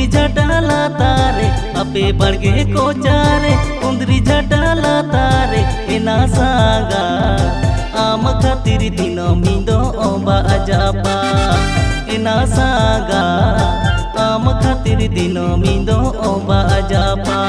कुंदरी झटाला तारे अपे बड़गे को चारे कुंदरी झटाला तारे एना सागा आम खातिर दिन मिंदो ओबा अजाबा एना सागा आम खातिर दिन मिंदो ओबा अजाबा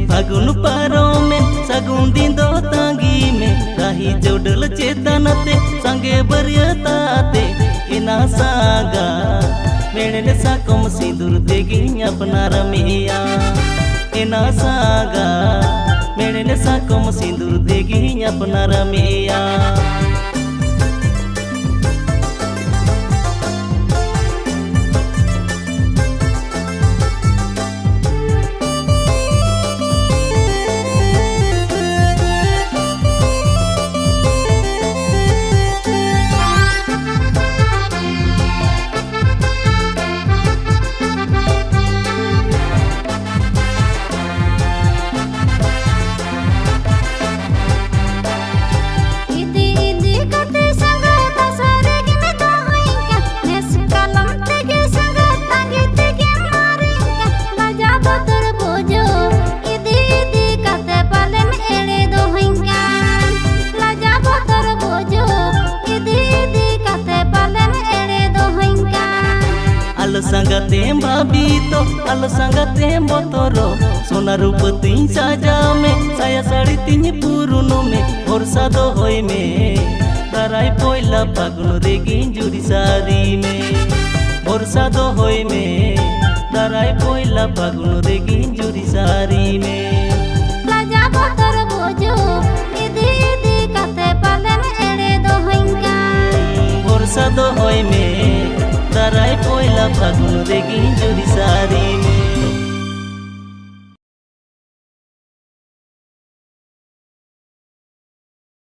फागुन पारो में सगुन दिन दो तांगी में राही जोडल चेतनते संगे बरियताते इना सागा मेरे साकम सिंदूर देगी अपना रमिया इना सागा मेरे साकम सिंदूर देगी अपना रमिया संगते भाभी तो अल संगते बोतरो सोना रूप तीन साजा में साया साड़ी तीन पुरुनो में भरोसा दो होय में दाराय पोइला फागुन रेगी जुरी सारी में भरोसा दो होय में दाराय पोइला फागुन रेगी जुरी सारी में लाजा बोतर बोझो इदी इदी कते पालन एड़े दो होइंका भरोसा दो होय में दाराय पोइला फागुन रेगी जुरी सारी में।